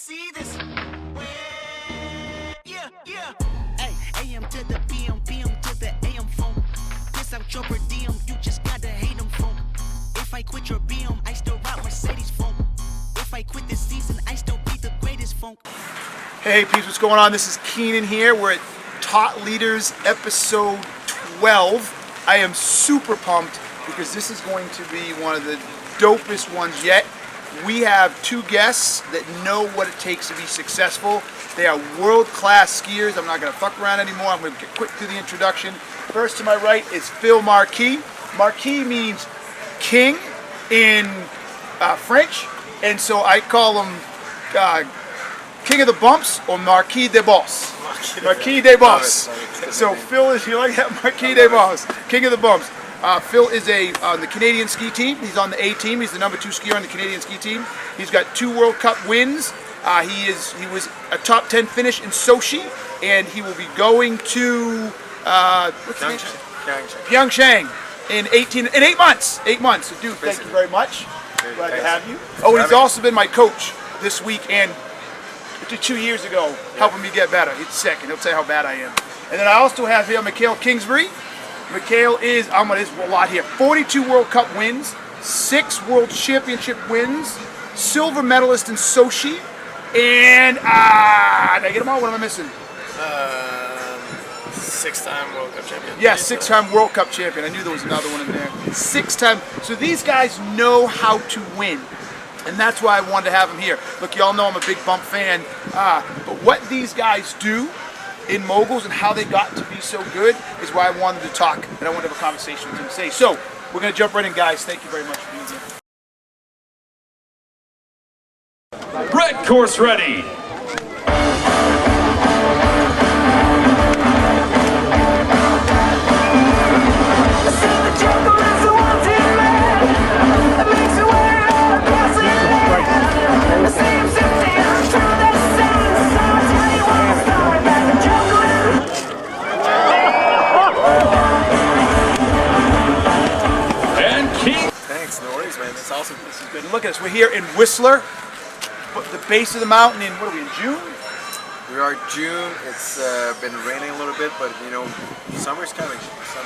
see this. Yeah, yeah. Hey, AM to the PM, PM to the AM phone. Piss out your per diem, you just gotta hate them phone. If I quit your BM, I still rock Mercedes phone. If I quit this season, I still be the greatest funk. Hey peeps, what's going on? This is Keenan here. We're at Taught Leaders episode 12. I am super pumped because this is going to be one of the dopest ones yet. We have two guests that know what it takes to be successful. They are world-class skiers. I'm not going to fuck around anymore. I'm going to get quick to the introduction. First to my right is Phillippe Marquis. Marquis means king in French, and so I call him King of the Bumps or Marquis des Boss. Marquis des Boss. So Phil is, you like that? Marquis des Boss, King of the Bumps. Phil is on the Canadian ski team. He's on the A team. He's the number 2 skier on the Canadian ski team. He's got 2 World Cup wins. He was a top 10 finish in Sochi, and he will be going to Pyeongchang in 8 months. 8 months. So, dude, thank you very much. Glad to have you. Oh, and he's also been my coach this week and 2 years ago, helping me get better. He's sick, and he'll tell you how bad I am. And then I also have here Mikael Kingsbury. Mikael is, there's a lot here, 42 World Cup wins, 6 World Championship wins, silver medalist in Sochi, and, did I get them all? What am I missing? 6-time World Cup champion. Yeah, 6-time World Cup champion. I knew there was another one in there. 6-time. So these guys know how to win. And that's why I wanted to have them here. Look, y'all know I'm a big bump fan. But what these guys do in moguls and how they got to be so good is why I wanted to talk. And I wanted to have a conversation with them today. So we're going to jump right in, guys. Thank you very much for being here. Red course ready. Thanks, no worries, man. That's awesome. This is good. And look at us. We're here in Whistler, the base of the mountain in, what are we, in June? We are June. It's been raining a little bit, but you know, summer's coming.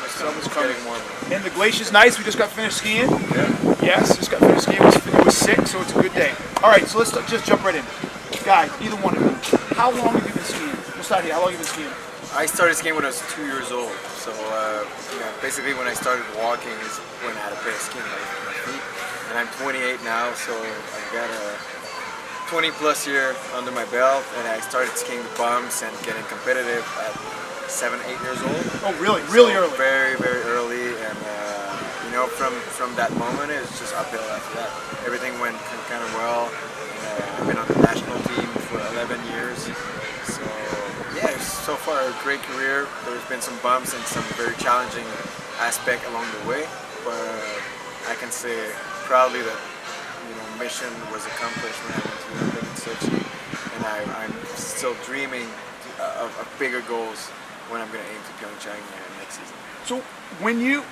Summer's coming. Getting warmer. And the glacier's nice. We just got finished skiing. Yeah. Yes, just got finished skiing. It was sick, so it's a good day. All right, so let's just jump right in. Guys, either one of you, how long have you been skiing? We'll start here. How long have you been skiing? I started skiing when I was 2 years old. So basically when I started walking is when I had a pair of skiing on my feet. And I'm 28 now, so I've got a 20 plus year under my belt, and I started skiing the bumps and getting competitive at 7, 8 years old. Oh, really? Really so early? Very, very early, and you know, from that moment, it's just uphill after that. Everything went kind of well. I've been on the national team for 11 years, so yeah, so far a great career. There's been some bumps and some very challenging aspect along the way, but I can say proudly that mission was accomplished when I went to the Olympics in Sochi, and I'm still dreaming of bigger goals when I'm going to aim to Pyeongchang next season. So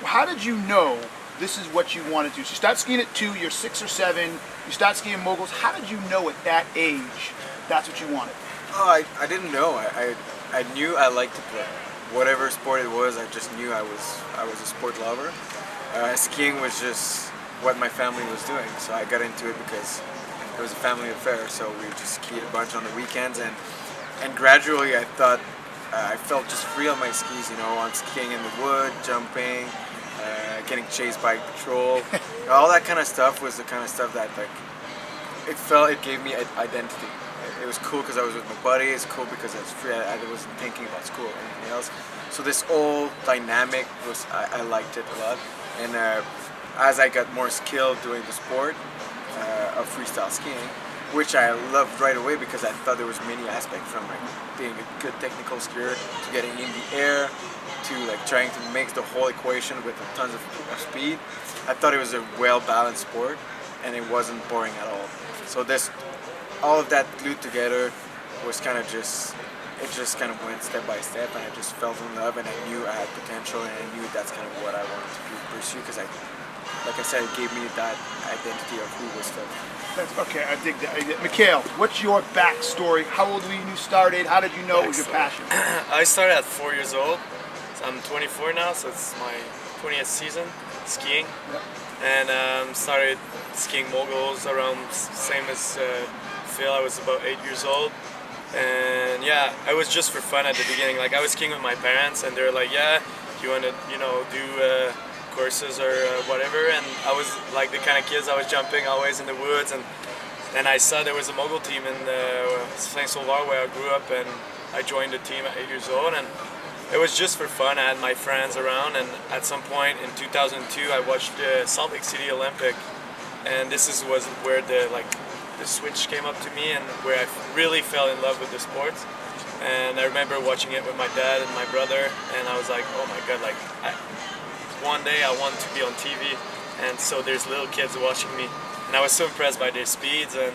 how did you know this is what you wanted to do? So you start skiing at 2, you're 6 or 7, you start skiing moguls. How did you know at that age that's what you wanted? Oh, I didn't know. I knew I liked to play. Whatever sport it was, I just knew I was a sport lover. Skiing was just what my family was doing, so I got into it because it was a family affair. So we just skied a bunch on the weekends, and gradually I thought I felt just free on my skis. You know, I'm skiing in the wood, jumping, getting chased by patrol. All that kind of stuff was the kind of stuff that it gave me identity. It was cool because I was with my buddies. It's cool because I was free. I wasn't thinking about school or anything else. So this whole dynamic I liked it a lot, and as I got more skilled doing the sport of freestyle skiing, which I loved right away because I thought there was many aspects from like being a good technical skier to getting in the air to like trying to make the whole equation with tons of speed. I thought it was a well-balanced sport and it wasn't boring at all. So all of that glued together was kind of it just kind of went step by step, and I just fell in love, and I knew I had potential, and I knew that's kind of what I wanted to pursue because like I said, it gave me that identity of who was Phil. Okay, I dig that. Mikael, what's your backstory? How old were you when you started? How did you know it was your passion? I started at 4 years old. So I'm 24 now, so it's my 20th season skiing. Yep. And started skiing moguls around same as Phil. I was about 8 years old. And yeah, I was just for fun at the beginning. Like I was skiing with my parents, and they're like, "Yeah, you want to, do courses or whatever?" And I was like the kind of kids. I was jumping always in the woods, and then I saw there was a mogul team in Saint-Sauveur where I grew up, and I joined the team at 8 years old, and it was just for fun. I had my friends around, and at some point in 2002, I watched the Salt Lake City Olympic, and was where the switch came up to me, and where I really fell in love with the sport. And I remember watching it with my dad and my brother, and I was like, oh my god, one day I want to be on TV, and so there's little kids watching me, and I was so impressed by their speeds. And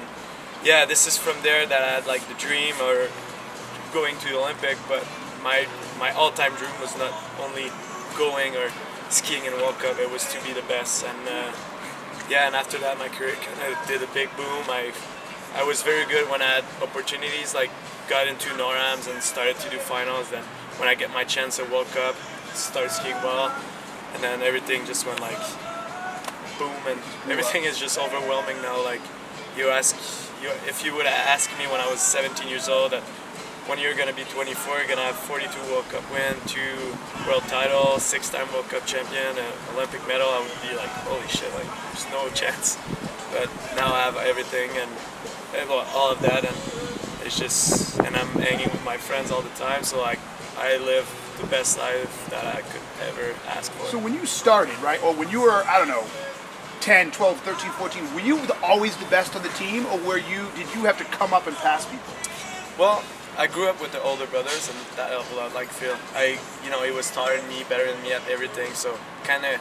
yeah, this is from there that I had like the dream or going to the Olympic, but my all-time dream was not only going or skiing in World Cup, it was to be the best. And yeah, and after that my career kind of did a big boom. I was very good when I had opportunities, like got into NORAMs and started to do finals. Then when I get my chance at World Cup, started skiing well, and then everything just went like boom, and everything is just overwhelming now. Like if you would have asked me when I was 17 years old that when you're gonna be 24, you're gonna have 42 World Cup win, 2 world titles, 6-time World Cup champion, an Olympic medal, I would be like, holy shit, like there's no chance. But now I have everything and all of that, and it's just, and I'm hanging with my friends all the time, so like I live the best life that I could ever ask for. So when you started, right, or when you were, I don't know, 10, 12, 13, 14, were you always the best on the team, or did you have to come up and pass people? Well, I grew up with the older brothers, and that helped a lot. Like Phil, he was taller than me, better than me at everything, so kind of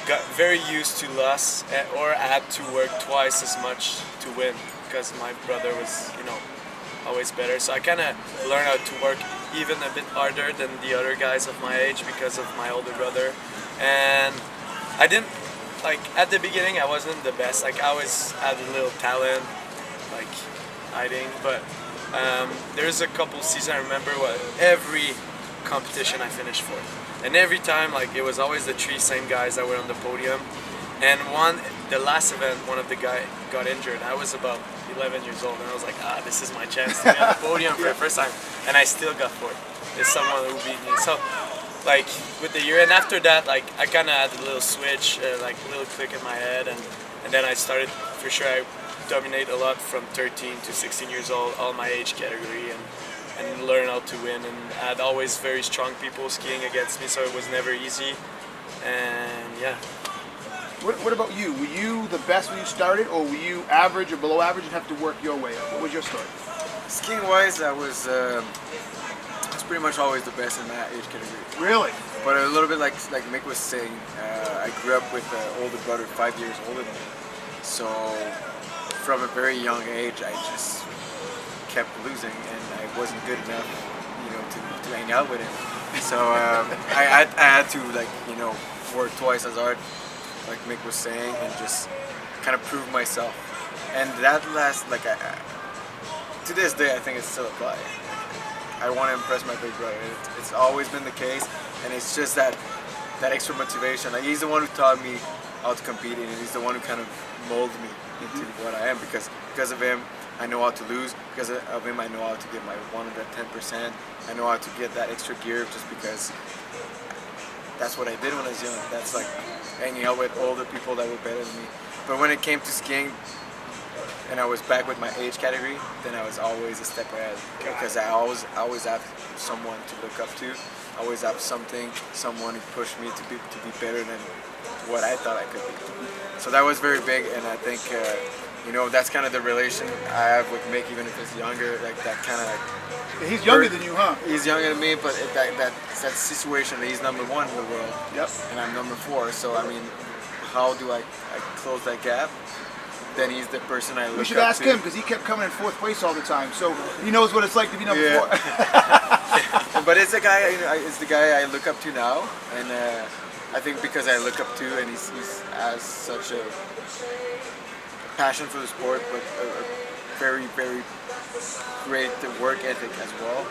got very used to loss, or I had to work twice as much to win because my brother was, always better. So I kind of learned how to work even a bit harder than the other guys of my age because of my older brother. And I didn't, at the beginning I wasn't the best. Like I always had a little talent, like hiding, but there's a couple seasons I remember every competition I finished fourth. And every time, it was always the 3 same guys that were on the podium. And the last event, one of the guys got injured. I was about 11 years old, and I was like, this is my chance to be on the podium for the first time. And I still got fourth. There's someone who beat me. So, with the year, and after that, I kind of had a little switch, a little click in my head, and then I started, for sure, I dominate a lot from 13 to 16 years old, all my age category, and learn how to win. And I had always very strong people skiing against me, so it was never easy. And yeah. What about you? Were you the best when you started, or were you average or below average and have to work your way up? What was your story? Skiing wise, I was pretty much always the best in that age category. Really? But a little bit like Mick was saying, I grew up with an older brother, 5 years older than me. So from a very young age, I just kept losing, and I wasn't good enough, to hang out with him. So I had to work twice as hard, like Mick was saying, and just kind of prove myself. And that to this day, I think it still applies. I want to impress my big brother. It's always been the case, and it's just that extra motivation. He's the one who taught me how to compete, and he's the one who kind of molded me into what I am. Because of him, I know how to lose. Because of him, I know how to get my 110%. I know how to get that extra gear just because that's what I did when I was young. That's hanging out with older people that were better than me. But when it came to skiing, and I was back with my age category, then I was always a step ahead, because I always have someone to look up to. I always have someone who pushed me to be better than what I thought I could be. So that was very big, and I think that's kind of the relation I have with Mick, even if he's younger. That kind of he's younger than you, huh? He's younger than me, but that situation that he's number 1 in the world, yep, and I'm number 4. So I mean, how do I close that gap? Then he's the person I look up to. We should ask him, because he kept coming in 4th place all the time, so he knows what it's like to be number 4. But it's the guy. It's the guy I look up to now, and I think because I look up to, and he has such a passion for the sport, but a very, very great work ethic as well,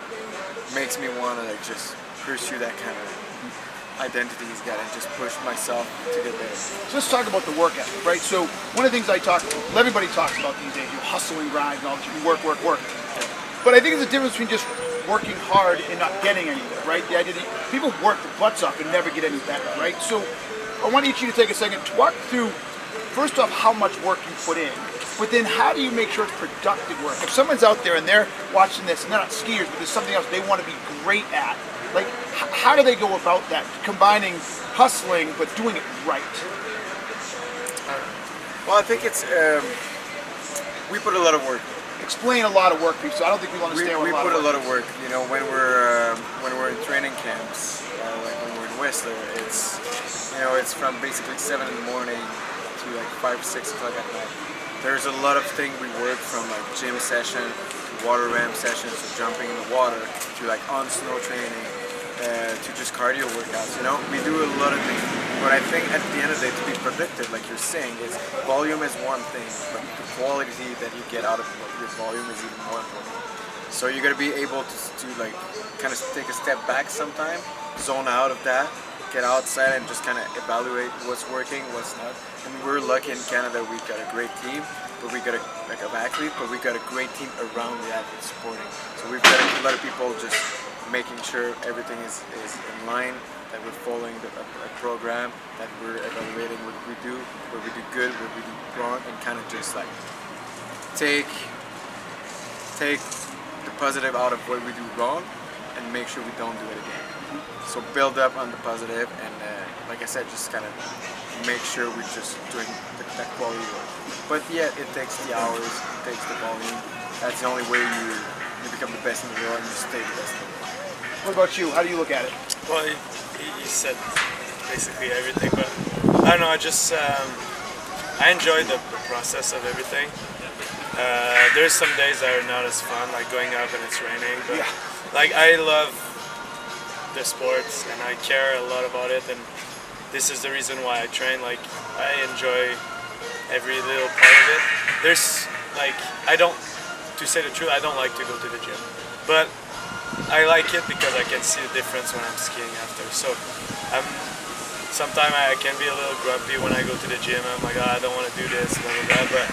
makes me want to like just pursue that kind of identity he's got and just push myself to get there. So let's talk about the work ethic, right? So one of the things everybody talks about these days, you hustle and grind and all that, you work. But I think there's a difference between just working hard and not getting anywhere, right? The idea that people work their butts off and never get any better, right? So I want each of you to take a second to walk through, first off, how much work you put in, but then how do you make sure it's productive work? If someone's out there and they're watching this and they're not skiers, but there's something else they want to be great at, like how do they go about that, combining hustling but doing it right? Well, I think it's we put a lot of work. Explain a lot of work, people. So I don't think people understand We what put a lot of work. You know, when we're in training camps, like when we're in Whistler, it's from basically 7 in the morning to like 5 or 6 o'clock at night. There's a lot of things we work from, like gym session to water ramp sessions to jumping in the water to like on snow training to just cardio workouts. You know, we do a lot of things. But I think at the end of the day, to be productive, like you're saying, is volume is one thing, but the quality that you get out of your volume is even more important. So you're gonna be able to like kind of take a step back sometime, zone out of that, get outside and just kind of evaluate what's working, what's not. And we're lucky in Canada, we've got a great team, but we got of athletes, but we got a great team around the athletes supporting. So we've got a lot of people just making sure everything is in line, that we're following a program, that we're evaluating what we do good, what we do wrong, and kind of just like take the positive out of what we do wrong and make sure we don't do it again. So build up on the positive and like I said, just kind of make sure we're just doing that quality work. But yeah, it takes the hours, it takes the volume. That's the only way you become the best in the world and you stay the best in the world. What about you? How do you look at it? Well, he said basically everything, but I don't know. I enjoy the process of everything. There's some days that are not as fun, like going up and it's raining, but like I love the sports and I care a lot about it, and this is the reason why I train. Like I enjoy every little part of it. There's like to say the truth, I don't like to go to the gym, but I like it because I can see the difference when I'm skiing after. So sometimes I can be a little grumpy when I go to the gym. I'm like, oh, I don't want to do this, blah, blah, blah. But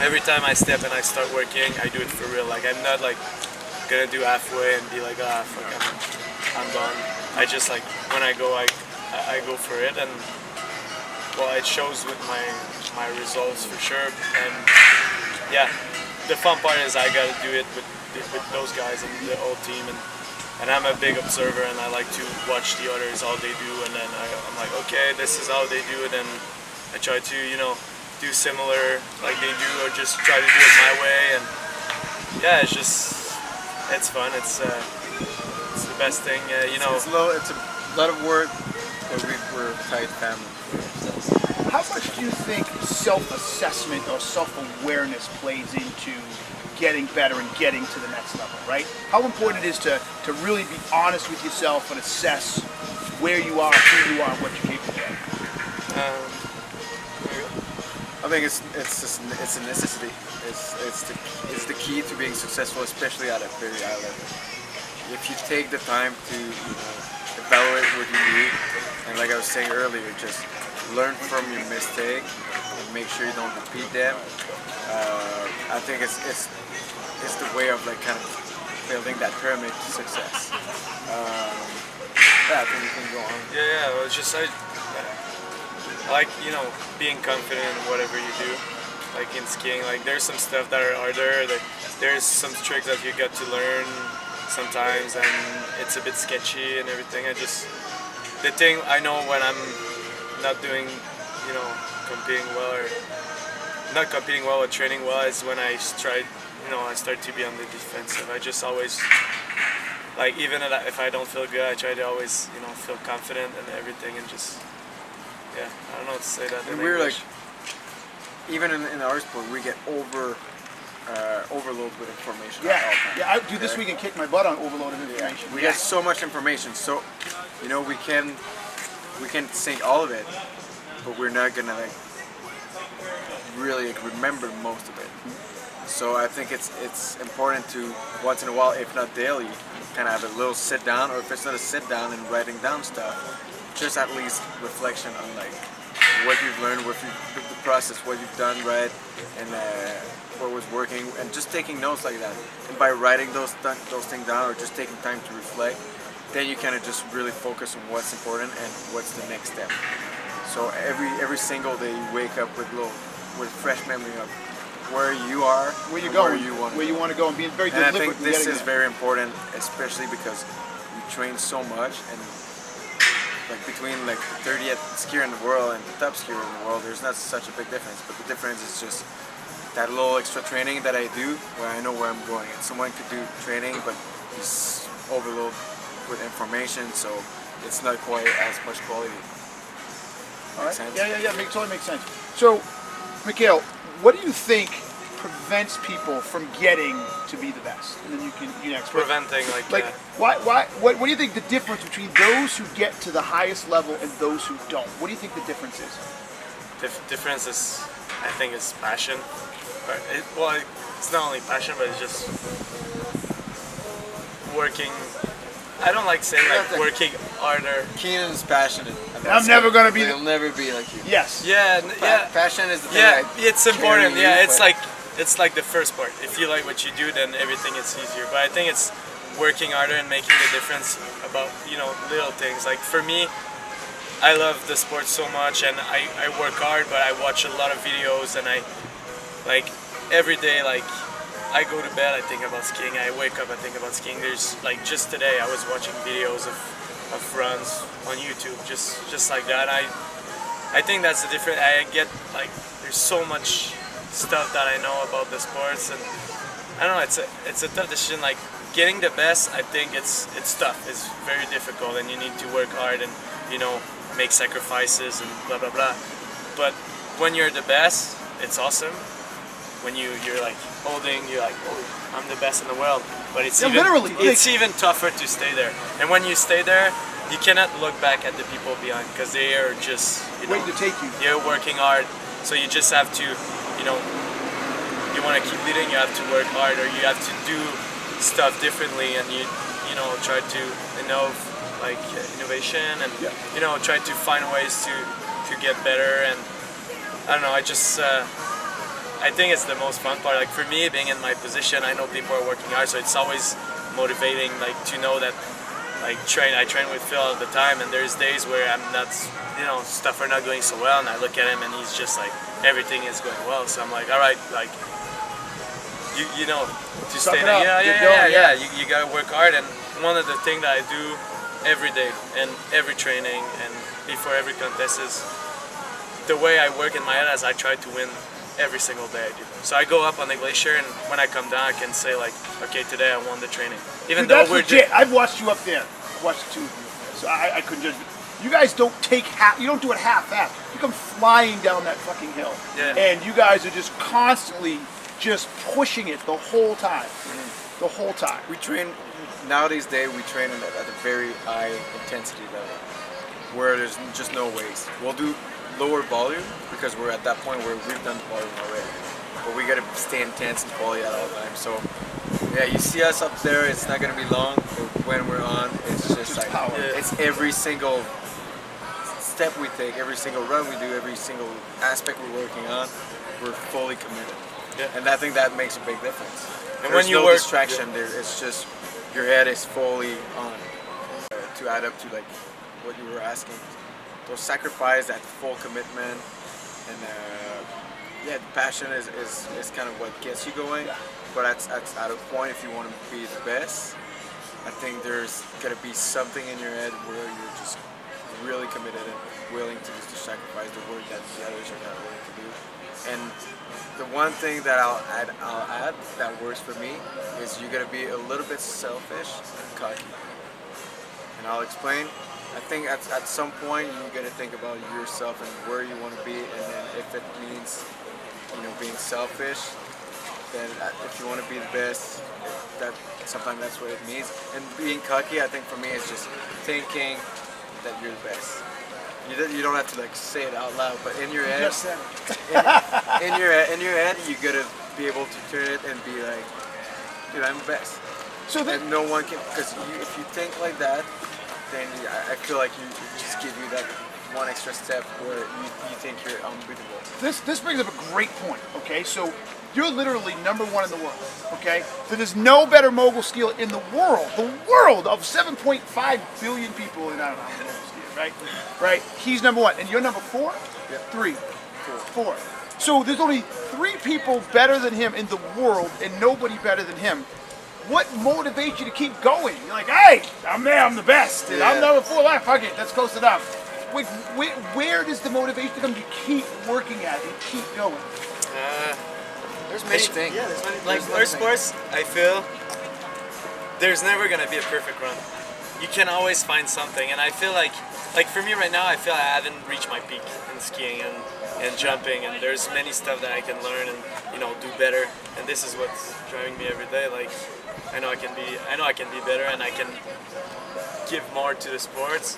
every time I step and I start working, I do it for real. Like I'm not like gonna do halfway and be like, ah, fuck, I'm done. I just like when I go, I go for it, and well, it shows with my results for sure. And yeah, the fun part is I gotta do it with those guys and the whole team, and I'm a big observer and I like to watch the others, all they do, and then I'm like, okay, this is how they do it, and I try to, you know, do similar like they do, or just try to do it my way. And yeah, it's fun. It's the best thing, you know. It's a lot of work, but we're a tight family. How much do you think self-assessment or self-awareness plays into getting better and getting to the next level, right? How important it is to really be honest with yourself and assess where you are, who you are, and what you're capable of? I think it's a necessity. It's the key to being successful, especially at a very high level. If you take the time to evaluate what you do, and like I was saying earlier, just learn from your mistake and make sure you don't repeat them. I think it's the way of like kind of building that pyramid to success. Yeah, I think you can go on. Yeah. Well, it's just I like, you know, being confident in whatever you do. Like in skiing, like there's some stuff that are harder. There's some tricks that you got to learn sometimes, and it's a bit sketchy and everything. The thing I know when I'm not doing, you know, competing well or not competing well or training well is when I start to be on the defensive. I just always, like, even if I don't feel good, I try to always, you know, feel confident and everything, and just, yeah, I don't know what to say that. And we're like, even in our sport, we get overloaded with information. Yeah. I do this week and kick my butt on overloaded information. We get so much information, so you know we can sink all of it, but we're not gonna like really remember most of it. So I think it's important to once in a while, if not daily, kind of have a little sit down, or if it's not a sit down and writing down stuff, just at least reflection on like what you've learned, the process, what you've done right, and what was working, and just taking notes like that. And by writing those things down, or just taking time to reflect, then you kind of just really focus on what's important and what's the next step. So every single day you wake up with fresh memory of where you are, where you and go, where you want to go, and being very And I deliberate. think this in is getting very important, especially because we train so much, and like between like the 30th skier in the world and the top skier in the world, there's not such a big difference. But the difference is just that little extra training that I do, where I know where I'm going. And someone could do training, but he's overloaded with information, so it's not quite as much quality. All right. Sense? Yeah. Totally makes sense. So, Mikael, what do you think prevents people from getting to be the best? And then you can next. Preventing Like, what do you think the difference between those who get to the highest level and those who don't? What do you think the difference is? difference is, I think, is passion. It's not only passion, but it's just working. I don't like saying like working harder. Keenan's passionate. I'm never gonna be. He'll never be like you. Yes. Yeah. Passion is the thing. Yeah, that it's important. carry you, Yeah, but- it's like the first part. If you like what you do, then everything is easier. But I think it's working harder and making the difference about little things. Like for me, I love the sport so much, and I work hard, but I watch a lot of videos, and I like every day like. I go to bed, I think about skiing. I wake up, I think about skiing. There's like just today, I was watching videos of runs on YouTube, just like that. I think that's the difference. I get like there's so much stuff that I know about the sports, and I don't know. It's a tough decision. Like getting the best, I think it's tough. It's very difficult, and you need to work hard and make sacrifices and blah blah blah. But when you're the best, it's awesome. When you're like you're like, oh, I'm the best in the world. But it's even tougher to stay there. And when you stay there, you cannot look back at the people behind, because they are just waiting to take you. They're working hard, so you just have to, you want to keep leading, you have to work hard, or you have to do stuff differently, and you try to innovation, and try to find ways to get better. And I don't know, I think it's the most fun part. Like for me, being in my position, I know people are working hard, so it's always motivating. Like to know that, I train with Phil all the time, and there's days where I'm not, stuff are not going so well, and I look at him and he's just like everything is going well. So I'm like, all right, like to stay there. Yeah. You gotta work hard, and one of the things that I do every day and every training and before every contest is the way I work in my head as I try to win. Every single day I do. So I go up on the glacier, and when I come down, I can say like, okay, today I won the training. Even though that's legit. I've watched you up there. I've watched the two of you, so I couldn't judge. You guys don't you don't do it half-assed. You come flying down that fucking hill, and you guys are just constantly just pushing it the whole time. The whole time. We train nowadays. We train at a very high intensity level, where there's just no waste. We'll do lower volume because we're at that point where we've done volume already, but we gotta stay intense and quality at all times. So yeah, you see us up there, it's not gonna be long, but when we're on, it's just like power. It's every single step we take, every single run we do, every single aspect we're working on, we're fully committed. And I think that makes a big difference. And there's no distraction there, it's just your head is fully on. To add up to like what you were asking, those sacrifice, that full commitment, and the passion is kind of what gets you going. But at a point, if you want to be the best, I think there's gonna be something in your head where you're just really committed and willing to sacrifice the work that the others are not willing to do. And the one thing that I'll add that works for me is you gotta be a little bit selfish and cocky. And I'll explain. I think at some point you gotta think about yourself and where you want to be, and then if it means being selfish, then if you want to be the best, sometimes that's what it means. And being cocky, I think for me, is just thinking that you're the best. You don't have to like say it out loud, but in your head, Just said it. in your head, you gotta be able to turn it and be like, dude, I'm the best. So then, And no one can, because if you think like that, then I feel like you just give you that one extra step where you think you're unbeatable. this brings up a great point. Okay, so you're literally #1 in the world. Okay, so there's no better mogul skier in the world of 7.5 billion people, and I don't know how many mogul skiers, right? Right. He's #1, and you're #4. Yeah. 3, 4. So there's only 3 people better than him in the world, and nobody better than him. What motivates you to keep going? You're like, hey, I'm there, I'm the best, and I'm Yeah. #4. Fuck it, that's close enough. Where does the motivation come to keep working at it and keep going? There's many things. Yeah, like our sports, I feel there's never gonna be a perfect run. You can always find something, and I feel like for me right now, I feel I haven't reached my peak in skiing and jumping, and there's many stuff that I can learn and do better. And this is what's driving me every day. Like I know I can be better, and I can give more to the sports,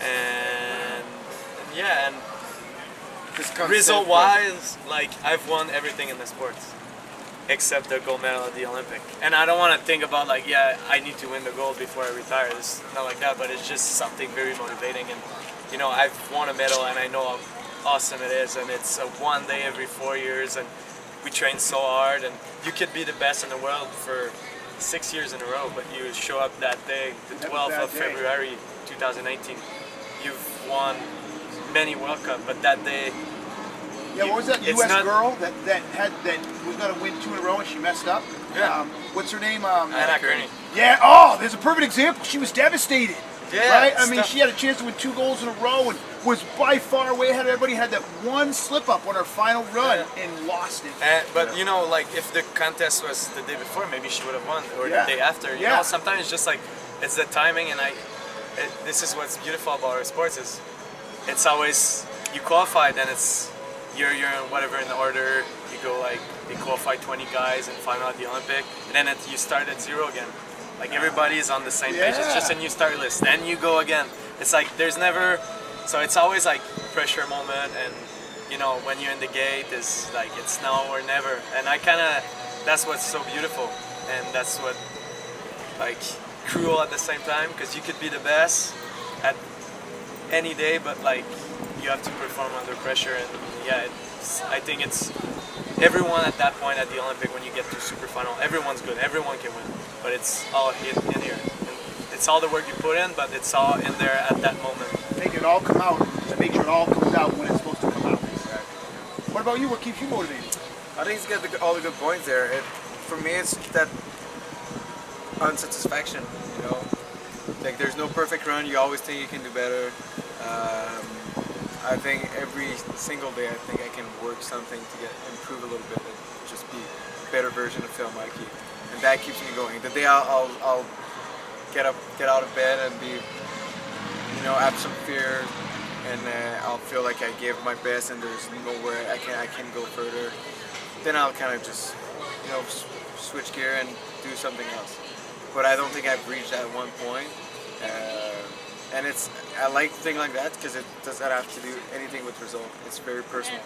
and yeah, and result wise, like I've won everything in the sports except the gold medal at the Olympic. And I don't want to think about like, yeah, I need to win the gold before I retire. It's not like that, but it's just something very motivating. And I've won a medal, and I know how awesome it is, and it's a one day every 4 years, and we train so hard, and you could be the best in the world for 6 years in a row, but you show up that day, the 12th of February 2019, you've won many World Cup, but that day. Yeah, what was that U.S. girl that was going to win 2 in a row and she messed up? Yeah. What's her name? Anna Kearney. Yeah. Oh, there's a perfect example. She was devastated. Yeah. Right. I mean, she had a chance to win 2 goals in a row and was by far way ahead of everybody. Had that one slip up on her final run and lost it. But like if the contest was the day before, maybe she would have won, or the day after. You know, sometimes it's just like it's the timing, and this is what's beautiful about our sports is it's always you qualify, then it's you're in whatever in the order. You go like they qualify 20 guys and final at the Olympic, and then you start at 0 again. Like everybody is on the same page. It's just a new start list. Then you go again. It's like there's never, so it's always like pressure moment, and when you're in the gate is like it's now or never. And that's what's so beautiful, and that's what like cruel at the same time, because you could be the best at any day, but like you have to perform under pressure. And I think it's everyone at that point at the Olympic, when you get to super final, everyone's good, everyone can win, but it's all in here. And it's all the work you put in, but it's all in there at that moment. Make it all come out, to make sure it all comes out when it's supposed to come out. What about you? What keeps you motivated? I think it's got all the good points there. For me, it's that unsatisfaction. Like there's no perfect run. You always think you can do better. I think every single day, I think I can work something to improve a little bit and just be a better version of Phillippe Marquis, and that keeps me going. The day I'll get out of bed and be, have some fear, and I'll feel like I gave my best and there's nowhere I can go further. Then I'll kind of just, switch gear and do something else. But I don't think I've reached that one point. And I like things like that because it does not have to do anything with result. It's very personal.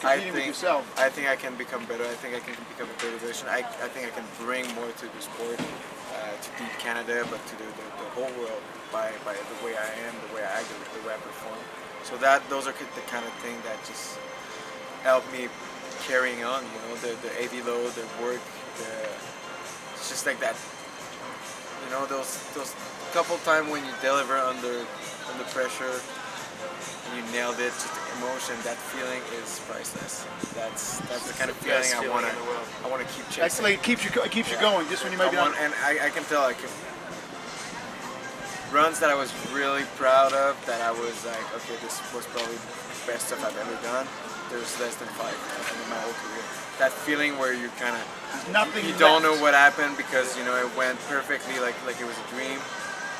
I think I can become better. I think I can become a better version. I think I can bring more to the sport, to beat Canada, but to the whole world by the way I am, the way I do it, the way I perform. So those are the kind of thing that just help me carrying on. The AV load, the work, it's just like that. Those couple times when you deliver under pressure and you nailed it, just the emotion, that feeling is priceless. That's the kind of feeling I want to keep chasing. That's like keeps you going just when you might be on. And I can tell like runs that I was really proud of, that I was like, okay, this was probably the best stuff I've ever done. There's less than 5 in my whole career. That feeling where you kind of you don't know what happened because it went perfectly, like it was a dream,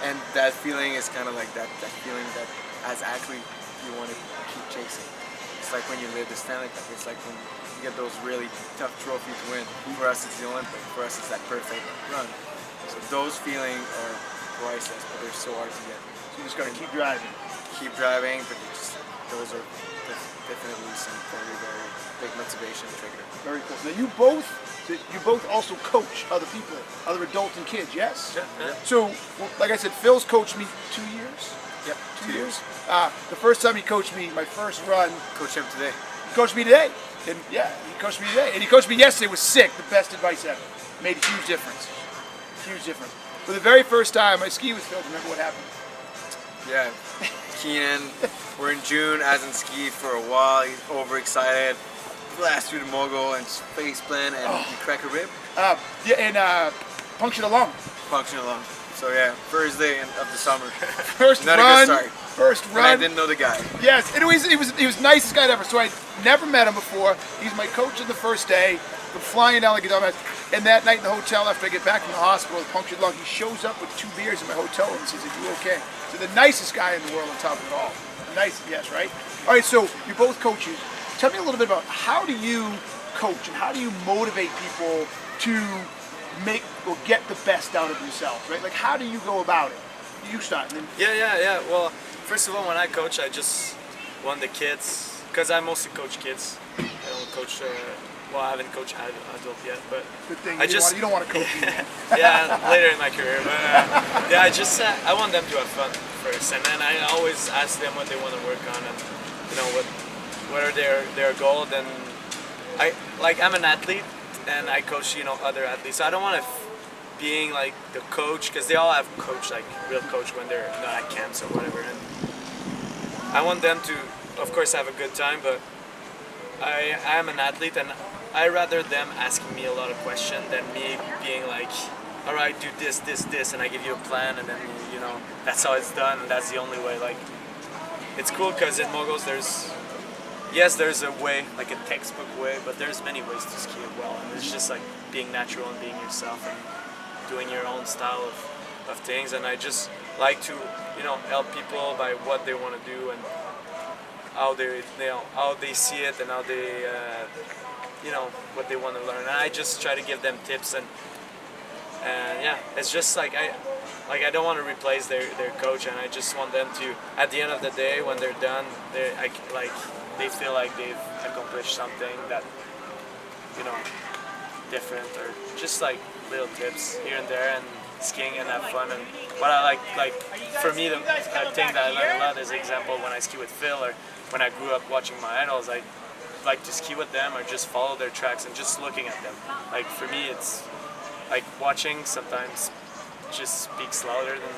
and that feeling is kind of like that feeling that as athlete you want to keep chasing. It's like when you live the Stanley Cup. It's like when you get those really tough trophies to win. For us, it's the Olympic. For us, it's that perfect run. So those feelings are priceless, but they're so hard to get. So you just gotta keep driving. keep driving, but those are definitely some very, very big motivation trigger. Very cool. Now you both also coach other people, other adults and kids, yes? Yeah. So, well, like I said, Phil's coached me 2 years. Yep. 2 years. The first time he coached me, my first run, Coach him today. he coached me today. And yeah, he coached me today. And he coached me yesterday. Was sick. The best advice ever. Made a huge difference. Huge difference. For the very first time I skied with Phil, remember what happened? Yeah. Keenan, we're in June, hasn't skied for a while, he's overexcited, blast through the mogul and face plant and you crack a rib. Yeah, and punctured a lung. Puncturing along. So yeah, first day of the summer. First Not run. a good start. First And run. I didn't know the guy. Yes, and he was nicest guy ever. So I never met him before. He's my coach on the first day. We're flying down like a dumbass. And that night in the hotel, after I get back from the hospital with punctured lung, he shows up with 2 beers in my hotel room and says, "Are you okay?" So the nicest guy in the world on top of it all. Nice, yes, right? All right, so you're both coaches. Tell me a little bit about how do you coach and how do you motivate people to make or get the best out of themselves, right? Like, how do you go about it? You start, and then Yeah. Well, first of all, when I coach, I just want the kids, because I mostly coach kids. I don't coach. Well, I haven't coached adult yet, but good thing I just you don't want to coach me. yeah, later in my career. But yeah, I want them to have fun first, and then I always ask them what they want to work on, and what are their goals. And I'm an athlete, and I coach other athletes. So I don't want to being like the coach, because they all have coach, like real coach, when they're not at camps or whatever. And I want them to, of course, have a good time, but I am an athlete, and I rather them asking me a lot of questions than me being like, all right, do this, and I give you a plan, and then that's how it's done, and that's the only way. Like, it's cool because in moguls there's a way, like a textbook way, but there's many ways to ski it well, and it's just like being natural and being yourself and doing your own style of things. And I just like to help people by what they want to do and how they see it and how they what they want to learn. And I just try to give them tips, and yeah, it's just like I don't want to replace their coach, and I just want them to, at the end of the day, when they're done, they feel like they've accomplished something that different, or just like little tips here and there, and skiing and have fun. And what I like for me, the thing that I learned a lot is, example, when I ski with Phil, or when I grew up watching my idols, I like to ski with them or just follow their tracks and just looking at them. Like, for me, it's like watching sometimes just speaks louder than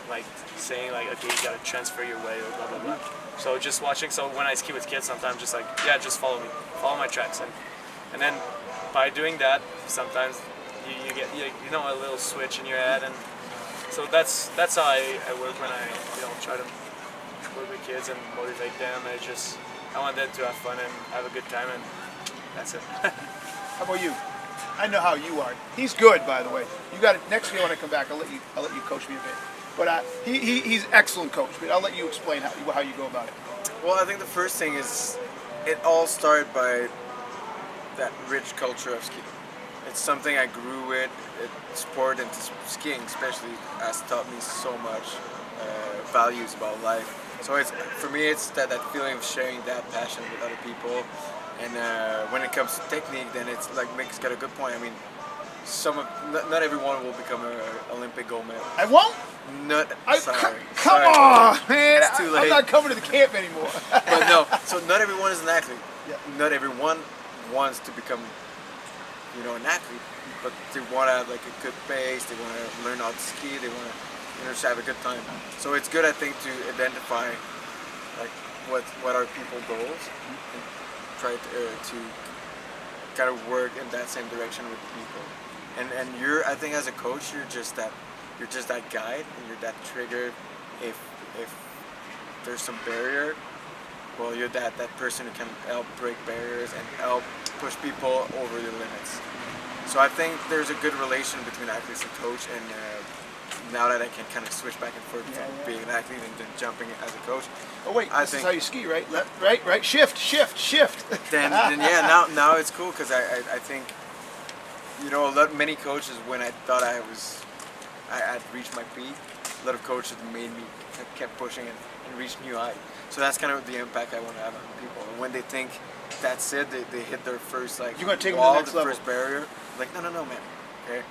like saying like, okay, you gotta transfer your way or blah blah blah. So just watching. So when I ski with kids, sometimes just like, yeah, just follow me, follow my tracks, and then by doing that, sometimes you get a little switch in your head, and so that's how I work when I try to work with kids and motivate them. I want them to have fun and have a good time, and that's it. How about you? I know how you are. He's good, by the way. You got it. Next year when I come back, I'll let you coach me a bit. But he's excellent coach. But I'll let you explain how you go about it. Well, I think the first thing is, it all started by that rich culture of skiing. It's something I grew with. Sport and skiing especially has taught me so much values about life. So for me, it's that feeling of sharing that passion with other people. And when it comes to technique, then it's like Mick's got a good point. I mean, not everyone will become an Olympic gold medal. I won't. Sorry. Come Sorry. on, man! It's too late. I'm not coming to the camp anymore. But no, so not everyone is an athlete. Yeah. Not everyone wants to become, an athlete. But they want to have like a good pace. They want to learn how to ski. They want to, just have a good time. So it's good, I think, to identify like what are people's goals, and try to kind of work in that same direction with people. And I think as a coach, you're just that guide, and you're that trigger. If there's some barrier, well, you're that person who can help break barriers and help push people over the limits. So I think there's a good relation between athletes and coach, and now that I can kind of switch back and forth from being an athlete and then jumping as a coach. Oh wait, this is how you ski, right? Left, right, shift. Then yeah, now it's cool, because I think, many coaches, when I thought I'd reached my peak, a lot of coaches that made me kept pushing and reach new heights. So that's kind of the impact I want to have on people. And when they think that's it, they hit their first like You're gonna take them to wall, the next level. first barrier. Like no, man. Okay,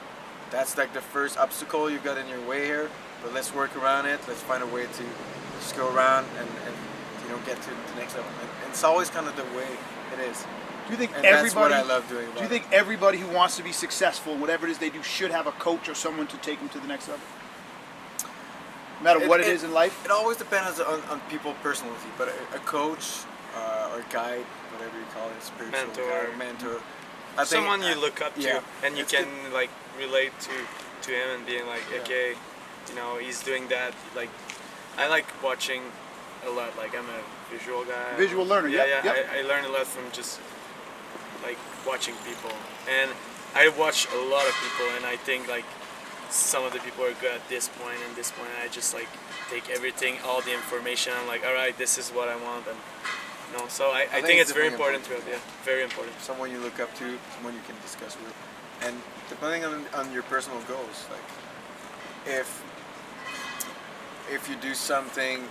that's like the first obstacle you got in your way here. But let's work around it. Let's find a way to just go around and get to the next level. And it's always kind of the way it is. Do you think And everybody? that's what I love doing. Do you think everybody who wants to be successful, whatever it is they do, should have a coach or someone to take them to the next level? No matter what it is in life. It always depends on people's personality, but a coach or guide, whatever you call it, spiritual Mentor. guide or mentor. I think, Someone you look up to, yeah, and you it's can like relate to him and being like, okay, he's doing that. Like, I like watching a lot. Like, I'm a visual guy. Visual learner. Yeah, Yep, yeah. yep. I learn a lot from just like watching people, and I watch a lot of people, and I think like some of the people are good at this point and this point. And I just like take everything, all the information. I'm like, all right, this is what I want, and so I think it's very important to have. Yeah, very important. someone you look up to, someone you can discuss with, and depending on your personal goals, like if you do something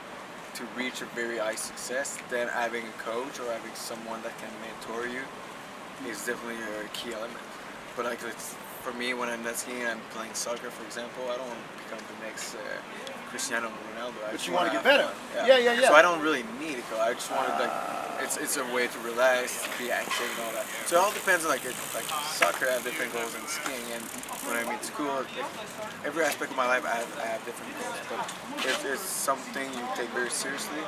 to reach a very high success, then having a coach or having someone that can mentor you is definitely a key element. But like for me, when I'm not skiing and I'm playing soccer, for example, I don't want to become the next Cristiano Ronaldo. But you want to get better. Fun. Yeah. So I don't really need a coach. I just want to it's a way to relax, to be active and all that. So it all depends on like soccer. I have different goals than skiing, and when I'm in school, every aspect of my life I have different goals. But if it's something you take very seriously,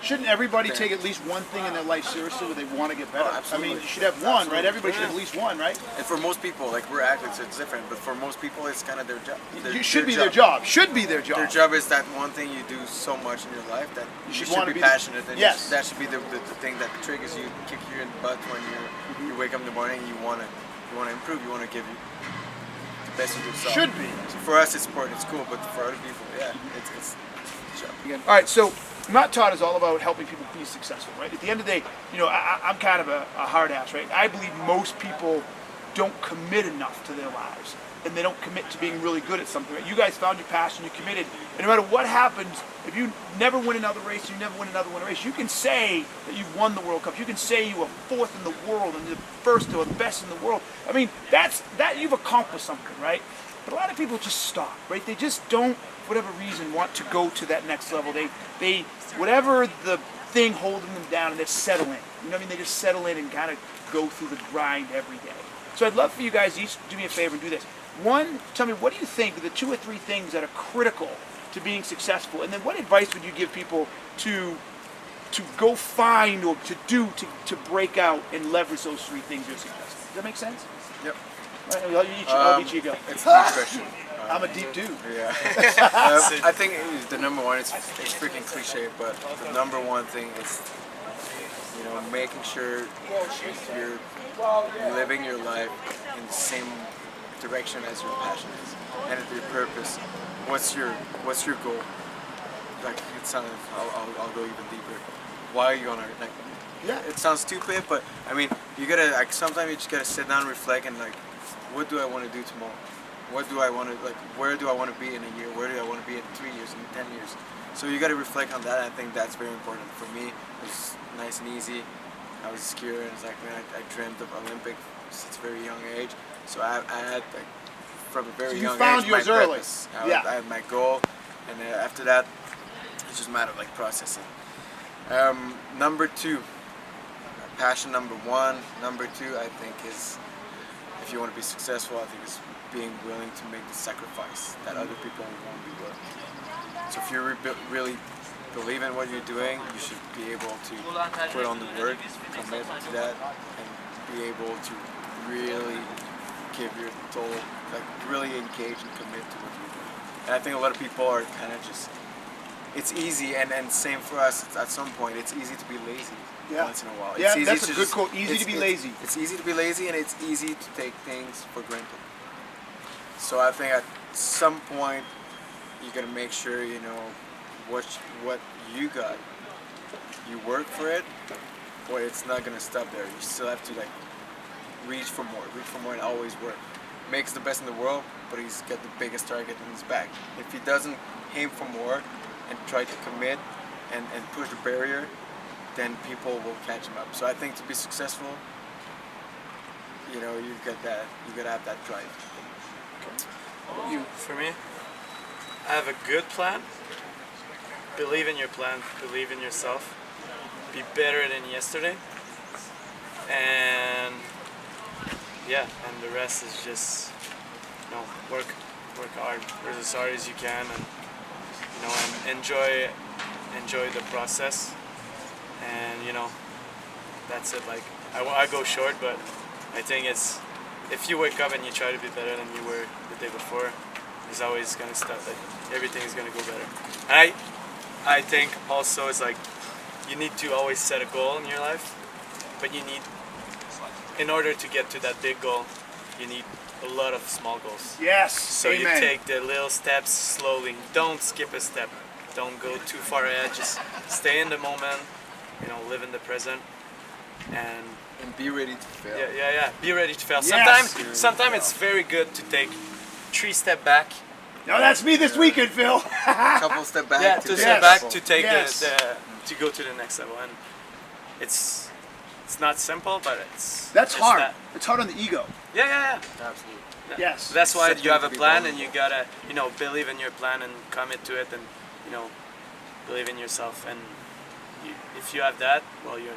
Shouldn't everybody take at least one thing in their life seriously where they want to get better? Oh, absolutely. I mean, you should have one, right? Absolutely. Everybody should have at least one, right? and for most people, like we're athletes, it's different. But for most people, it's kind of their job. It should be their job. Should be their job. Their job is that one thing you do so much in your life that you should wanna be be the- passionate. And Yes. that should be the thing that triggers you, kick you in the butt when you wake up in the morning. You wanna improve. You wanna give you the best of yourself. Should be. So for us, it's sport. It's cool. But for other people, yeah, it's a job. Again. All right, so Not Taught is all about helping people be successful, right? At the end of the day, I'm kind of a hard ass, right? I believe most people don't commit enough to their lives, and they don't commit to being really good at something. Right? You guys found your passion, you committed, and no matter what happens, if you never win another race, you never win another race, you can say that you've won the World Cup. You can say you were fourth in the world and the first or the best in the world. I mean, that you've accomplished something, right? But a lot of people just stop, right? They just don't, for whatever reason, want to go to that next level. They whatever the thing holding them down, and they settle in. You know what I mean? They just settle in and kind of go through the grind every day. So I'd love for you guys each to do me a favor and do this. One, tell me, what do you think are the 2 or 3 things that are critical to being successful? And then what advice would you give people to go find or to do to break out and leverage those 3 things you're suggesting? Does that make sense? Yep. All right, I'll each you go. It's a deep question. I'm a deep dude. Yeah. I think the number one, it's freaking cliche, but the number one thing is, making sure you're living your life in the same direction as your passion is, and your purpose. What's your goal? Like it sounds, I'll go even deeper. Why are you on Earth? Like, Yeah. it sounds stupid, but I mean, you gotta sometimes you just gotta sit down, reflect, and what do I want to do tomorrow? What do I want to where do I want to be in a year? Where do I want to be in 3 years, in 10 years? So you got to reflect on that. I think that's very important. For me, it was nice and easy. I was a skier, and it's like, man, I dreamt of Olympic since a very young age. So I had from a very young found age yours my early. purpose. Yeah. I had my goal, and after that, it's just a matter of processing. Number 2, passion. Number 1, number 2, I think is, if you want to be successful, I think is being willing to make the sacrifice that other people won't be willing to. So if you really believe in what you're doing, you should be able to put on the work, commit to that, and be able to really give your total, really engage and commit to what you're doing. And I think a lot of people are kind of just, it's easy, and same for us at some point, it's easy to be lazy. Yeah. Once in a while. Yeah, It's easy that's to a good quote. Easy to be lazy. It's easy to be lazy, and it's easy to take things for granted. So I think at some point you gotta make sure what you got. You work for it, but it's not gonna stop there. You still have to reach for more, and always work. makes the best in the world, but he's got the biggest target in his back. If he doesn't aim for more and try to commit and push the barrier, then people will catch him up. So I think to be successful, you know, you gotta have that drive. For me, I have a good plan. Believe in your plan. Believe in yourself. Be better than yesterday. And yeah, and the rest is just, you know, work hard, work as hard as you can, and you know, and enjoy the process. And you know, that's it. Like I go short, but I think it's, if you wake up and you try to be better than you were the day before, it's always gonna start. Like everything is gonna go better. And I think also it's like you need to always set a goal in your life, but you need, in order to get to that big goal, you need a lot of small goals. Yes. So Amen. you take the little steps slowly. Don't skip a step. Don't go too far ahead. Just stay in the moment. You know, live in the present, And be ready to fail. yeah. Be ready to fail. Yes. Sometimes it's very good to take 3 steps back. No, that's me this weekend, Phil. Couple step back. Yeah, to to the step next back level. to take Yes. to go to the next level, and it's not simple, but it's That's it's hard. that. It's hard on the ego. Yeah. Absolutely. Yes. That's why Set you have a them to be plan, vulnerable. and you gotta, you know, believe in your plan and commit to it, and you know, believe in yourself. And if you have that, well, you're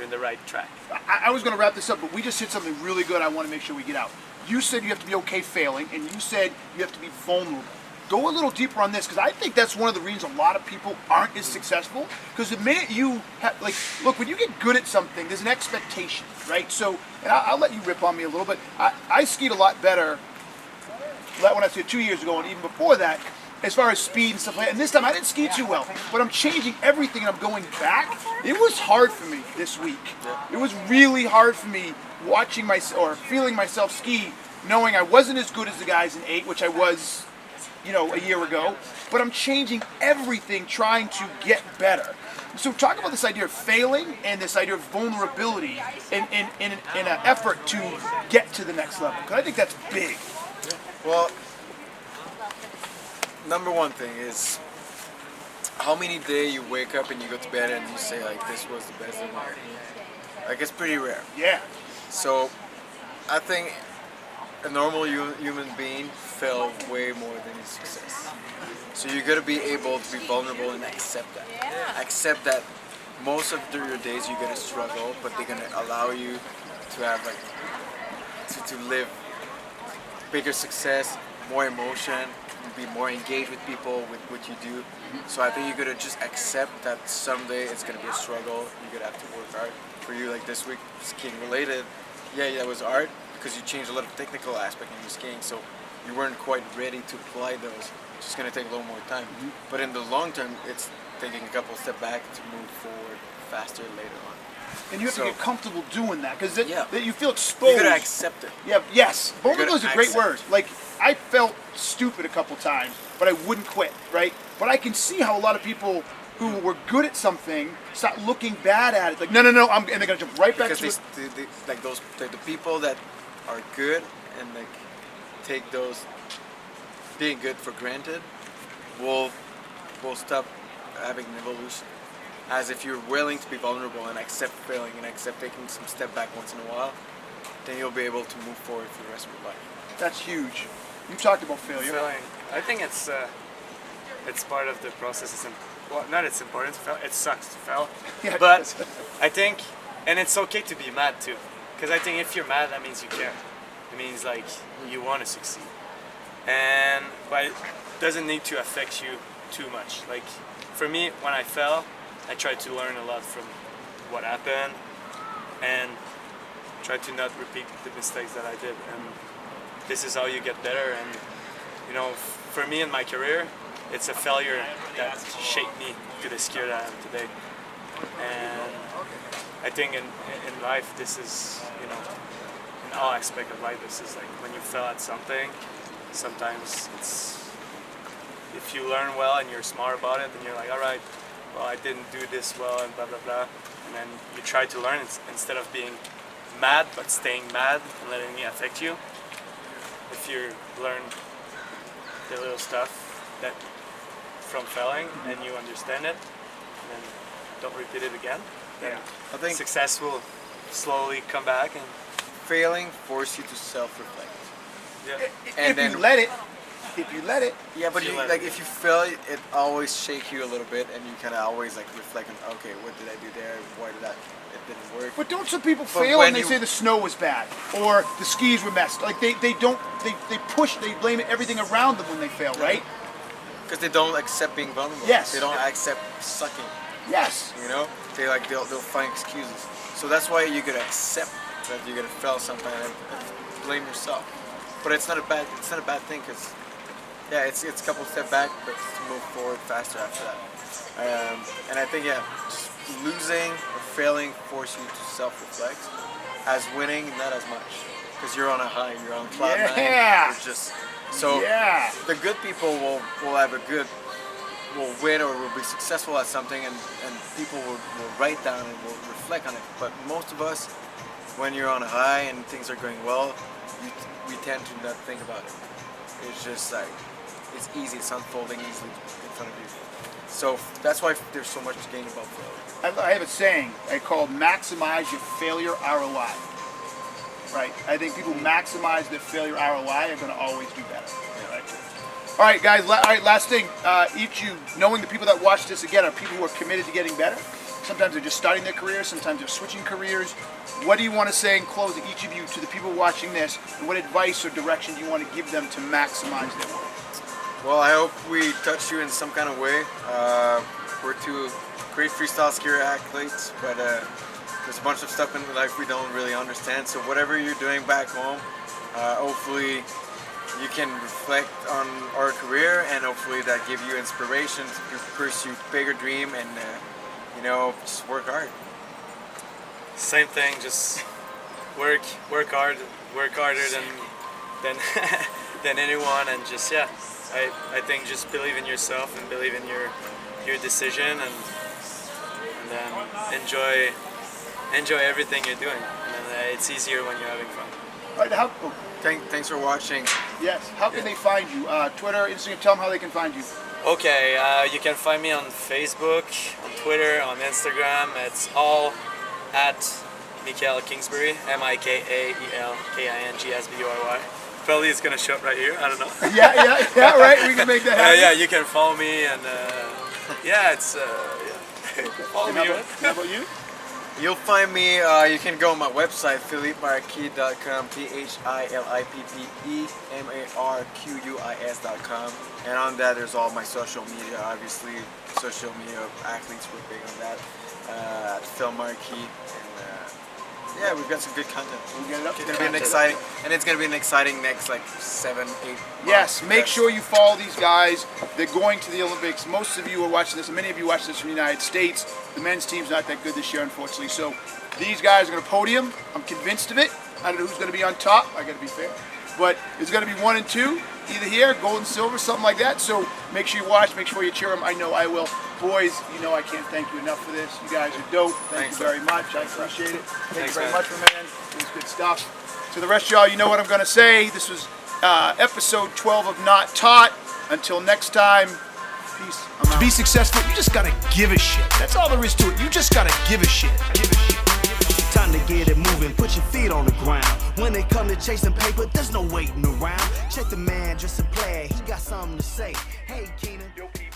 in the right track. I was going to wrap this up, but we just hit something really good I want to make sure we get out. You said you have to be okay failing, and you said you have to be vulnerable. Go a little deeper on this, because I think that's one of the reasons a lot of people aren't as successful. Because the minute you have, like, look, when you get good at something, there's an expectation, right? So, and I'll let you rip on me a little bit. I skied a lot better when I skied 2 years ago, and even before that, as far as speed and stuff like that. And this time I didn't ski too well, but I'm changing everything and I'm going back. It was hard for me this week. It was really hard for me watching feeling myself ski, knowing I wasn't as good as the guys in 8, which I was, you know, a year ago. But I'm changing everything, trying to get better. So talk about this idea of failing and this idea of vulnerability in an effort to get to the next level. Because I think that's big. Well, number one thing is how many days you wake up and you go to bed and you say like, this was the best of my life. Like, it's pretty rare. Yeah. So I think a normal human being fail way more than his success. So you gotta be able to be vulnerable and accept that. Accept that most of your days you're gonna struggle, but they're gonna allow you to have like to live bigger success, more emotion, be more engaged with people, with what you do. So I think you gotta just accept that someday it's gonna be a struggle. You're gonna have to work hard. For you, like this week, skiing related, yeah, that was art because you changed a lot of technical aspect in your skiing, so you weren't quite ready to apply those. It's just gonna take a little more time. But in the long term, it's taking a couple step back to move forward faster later on. And you have to So- get comfortable doing that because Yeah. you feel exposed. You gotta accept it. Yeah, yes. Vulnerable is a great accept word. Like, I felt stupid a couple times, but I wouldn't quit, right? But I can see how a lot of people who were good at something start looking bad at it. Like, no, and they're gonna jump right back Because to it. they like the people that are good and like take those being good for granted will stop having an evolution. As if you're willing to be vulnerable and accept failing and accept taking some step back once in a while, then you'll be able to move forward for the rest of your life. That's huge. You talked about failure. Failing. I think it's part of the process. Well, not it's important to fail. It sucks to fail. Yeah, But it does. I think, and it's okay to be mad too, because I think if you're mad, that means you care. It means like you want to succeed, but it doesn't need to affect you too much. Like for me, when I fell, I tried to learn a lot from what happened, and try to not repeat the mistakes that I did. And this is how you get better. And you know, for me in my career, it's a failure that shaped me to the skier that I am today. And I think in life, this is, you know, in all aspects of life, this is like when you fail at something, sometimes it's, if you learn well and you're smart about it, then you're like, all right, well, I didn't do this well and blah, blah, blah. And then you try to learn instead of being mad, but staying mad and letting it affect you. if you learn the little stuff that from failing and you understand it, and then don't repeat it again, then I think success will slowly come back. And failing forces you to self-reflect. yeah, And if you let it. Yeah, but If you you, let like it. if you fail, it always shakes you a little bit, and you kind of always like reflect on, okay, what did I do there? Why did that? It didn't work. But don't some people But fail when and they you- say the snow was bad or the skis were messed? Like they blame everything around them when they fail, right? Because they don't accept being vulnerable. Yes. They don't accept sucking. Yes. You know, they'll find excuses. So that's why you gotta accept that you're gonna fail sometime and blame yourself. But it's not a bad thing because it's a couple step back, but to move forward faster after that. And I think just losing or failing force you to self-reflect. As winning, not as much, because you're on a high, you're on cloud nine. Yeah. You're just so Yeah. the good people will win or will be successful at something, and people will write down and will reflect on it. But most of us, when you're on a high and things are going well, we tend to not think about it. It's just like, it's easy, it's unfolding easily in front of you. So that's why there's so much to gain about failure. I have a saying I call maximize your failure ROI. Right? I think people maximize their failure ROI are going to always do better. Right? All right, guys. All right, last thing. Each you, knowing the people that watch this again are people who are committed to getting better. Sometimes they're just starting their careers. Sometimes they're switching careers. What do you want to say in closing, each of you, to the people watching this? And what advice or direction do you want to give them to maximize their work? Well, I hope we touched you in some kind of way. We're two great freestyle skier athletes, but there's a bunch of stuff in life we don't really understand. So whatever you're doing back home, hopefully you can reflect on our career, and hopefully that give you inspiration to pursue bigger dream and just work hard. same thing. Just work hard, work harder than than anyone, and just I think just believe in yourself and believe in your decision, and then enjoy everything you're doing, and then it's easier when you're having fun. All right, Thanks for watching. yes. How can they find you? Twitter, Instagram. Tell them how they can find you. Okay, you can find me on Facebook, on Twitter, on Instagram. It's all at Mikael Kingsbury, MikaelKingsbury. Probably it's gonna show up right here. I don't know. Yeah. Right. We can make that happen. Yeah, you can follow me, and it's follow me. Man. How about you? You'll find me, you can go on my website, phillippemarquis.com, PhilippeMarquis.com, and on that there's all my social media, obviously, social media athletes, we're big on that, Phillippe Marquis, and we've got some good content. We'll get it up. It's gonna be an exciting next 7, 8 months. Yes, make sure you follow these guys. They're going to the Olympics. Most of you are watching this, and many of you watch this from the United States. The men's team's not that good this year, unfortunately. So these guys are going to podium. I'm convinced of it. I don't know who's going to be on top. I got to be fair. But it's going to be 1 and 2, either here, gold and silver, something like that. So make sure you watch. Make sure you cheer them. I know I will. Boys, I can't thank you enough for this. You guys are dope. Thank you very much. I appreciate it. Thank you very much, my man. It was good stuff. To the rest of y'all, you know what I'm going to say. This was episode 12 of Not Taught. Until next time, peace. I'm out. To be successful, you just gotta give a shit. That's all there is to it. You just gotta give a shit. Give a shit. Time to get it moving, put your feet on the ground. When they come to chasing paper, there's no waiting around. Check the man, just a player, he got something to say. Hey, Keenan. Yo, people.